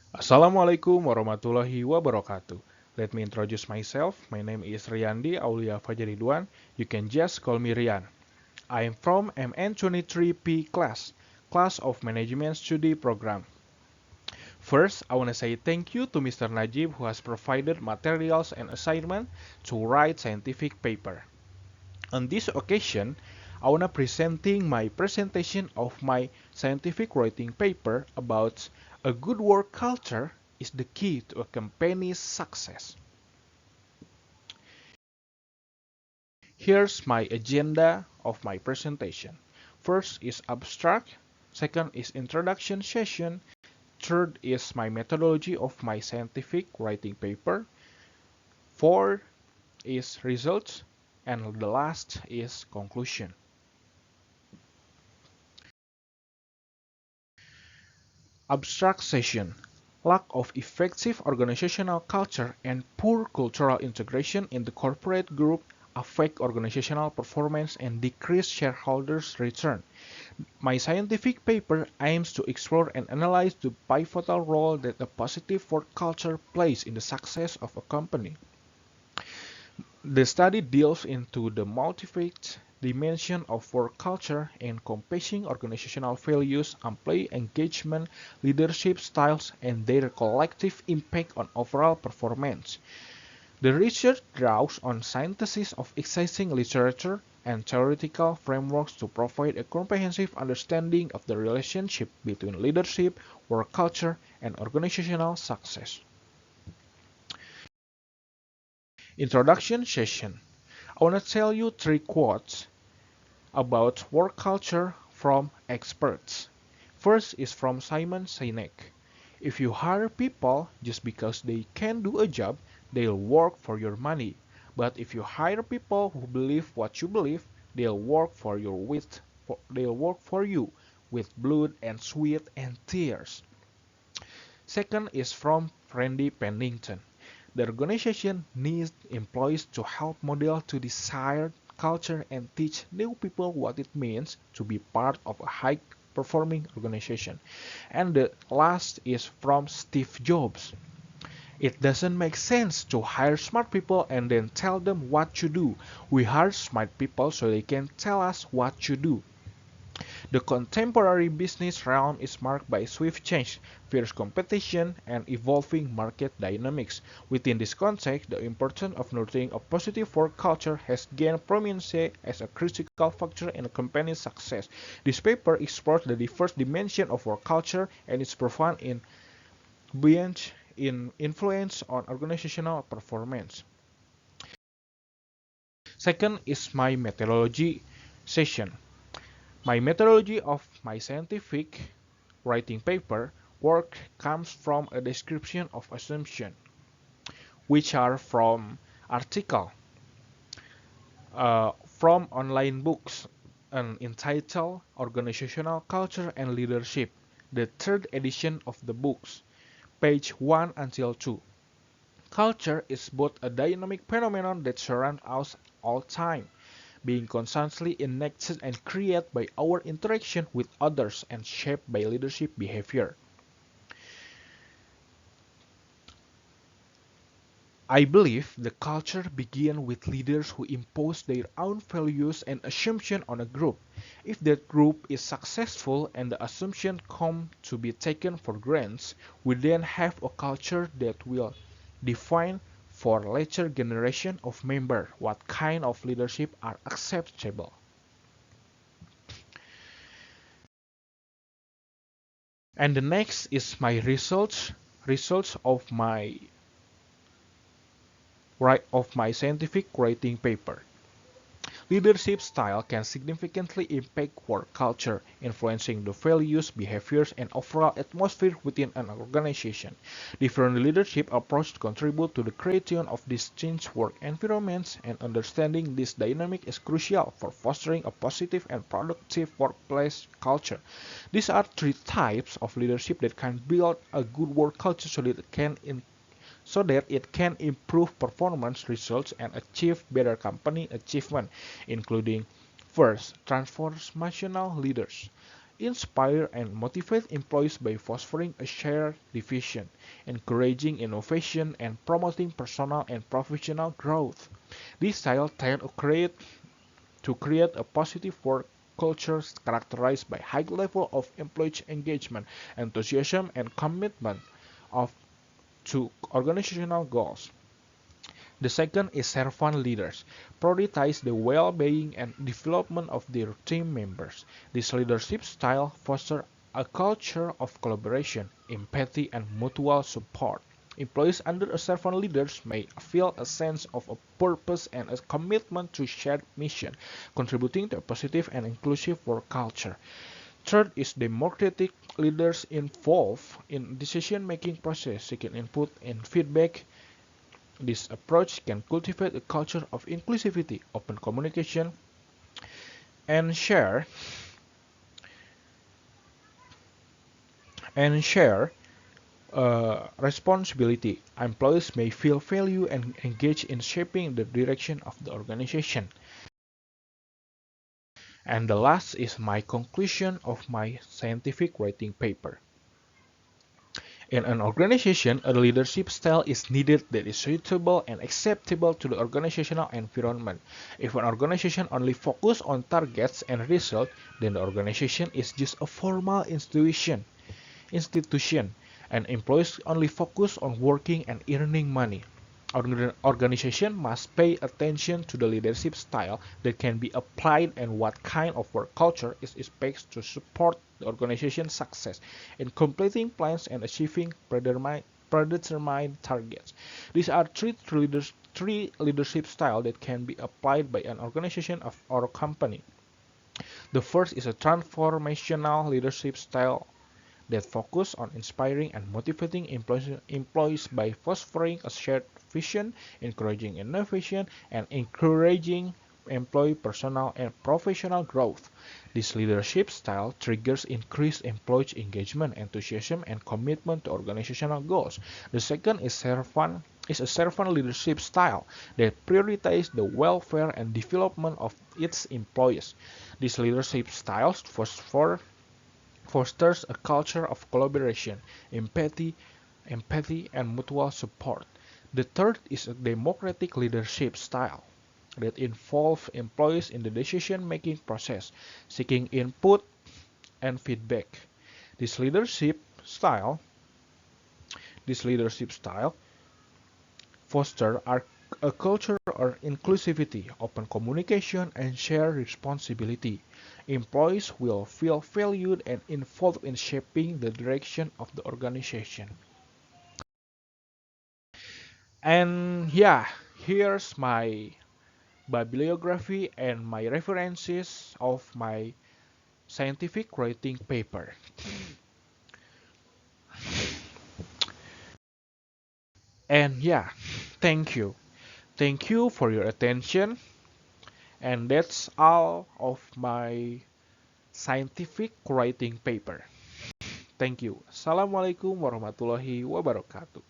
Assalamualaikum warahmatullahi wabarakatuh. Let me introduce myself. My name is Riandy, Aulia Fajar Ridwan. You can just call me Rian. I am from MN23P class of Management Study Program. First, I want to say thank you to Mr. Najib who has provided materials and assignment to write scientific paper. On this occasion, I want to presenting my presentation of my scientific writing paper about a good work culture is the key to a company's success. Here's my agenda of my presentation. First is abstract, second is introduction session, third is my methodology of my scientific writing paper, fourth is results, and the last is conclusion. Abstract session. Lack of effective organizational culture and poor cultural integration in the corporate group affect organizational performance and decrease shareholders' return. My scientific paper aims to explore and analyze the pivotal role that a positive work culture plays in the success of a company. The study delves into the multifaceted dimension of work culture, encompassing organizational values, employee engagement, leadership styles, and their collective impact on overall performance. The research draws on synthesis of existing literature and theoretical frameworks to provide a comprehensive understanding of the relationship between leadership, work culture, and organizational success. Introduction session. I want to tell you three quotes about work culture from experts. First is from Simon Sinek. If you hire people just because they can do a job, they'll work for your money. But if you hire people who believe what you believe, they'll work for you with blood and sweat and tears. Second is from Randy Pennington. The organization needs employees to help model to desired culture and teach new people what it means to be part of a high-performing organization. And the last is from Steve Jobs. It doesn't make sense to hire smart people and then tell them what to do. We hire smart people so they can tell us what to do. The contemporary business realm is marked by swift change, fierce competition, and evolving market dynamics. Within this context, the importance of nurturing a positive work culture has gained prominence as a critical factor in a company's success. This paper explores the diverse dimensions of work culture and its profound influence on organizational performance. Second is my methodology session. My methodology of my scientific writing paper work comes from a description of assumptions, which are from article, from online books, entitled Organizational Culture and Leadership, the third edition of the books, page 1 until 2. Culture is both a dynamic phenomenon that surrounds us all time, being constantly enacted and created by our interaction with others and shaped by leadership behavior. I believe the culture begins with leaders who impose their own values and assumptions on a group. If that group is successful and the assumptions come to be taken for granted, we then have a culture that will define for later generation of members what kind of leadership are acceptable. And the next is my results of my scientific writing paper. Leadership style can significantly impact work culture, influencing the values, behaviors, and overall atmosphere within an organization. Different leadership approaches contribute to the creation of distinct work environments, and understanding this dynamic is crucial for fostering a positive and productive workplace culture. These are three types of leadership that can build a good work culture so that it can improve performance results and achieve better company achievement, including first, transformational leaders. inspire and motivate employees by fostering a shared vision, encouraging innovation, and promoting personal and professional growth. This style tends to create a positive work culture characterized by high level of employee engagement, enthusiasm, and commitment of to organizational goals. The second is servant leaders, prioritize the well-being and development of their team members. This leadership style fosters a culture of collaboration, empathy, and mutual support. Employees under a servant leaders may feel a sense of a purpose and a commitment to shared mission, contributing to a positive and inclusive work culture. Third is democratic leaders involved in decision-making process, seeking input and feedback. This approach can cultivate a culture of inclusivity, open communication, and share responsibility. Employees may feel value and engage in shaping the direction of the organization. And the last is my conclusion of my scientific writing paper. In an organization, a leadership style is needed that is suitable and acceptable to the organizational environment. If an organization only focuses on targets and results, then the organization is just a formal institution, and employees only focus on working and earning money. Organization must pay attention to the leadership style that can be applied and what kind of work culture is expected to support the organization's success in completing plans and achieving predetermined targets. These are three leadership styles that can be applied by an organization or a company. The first is a transformational leadership style that focus on inspiring and motivating employees by fostering a shared vision, encouraging innovation, and encouraging employee personal and professional growth. This leadership style triggers increased employee engagement, enthusiasm, and commitment to organizational goals. The second is a servant leadership style that prioritizes the welfare and development of its employees. This leadership style fosters a culture of collaboration, empathy, and mutual support. The third is a democratic leadership style that involves employees in the decision-making process, seeking input and feedback. This style, this leadership style fosters a culture of inclusivity, open communication, and shared responsibility. Employees will feel valued and involved in shaping the direction of the organization. And yeah, here's my bibliography and my references of my scientific writing paper. And yeah, thank you. Thank you for your attention. And that's all of my scientific writing paper. Thank you. Assalamualaikum warahmatullahi wabarakatuh.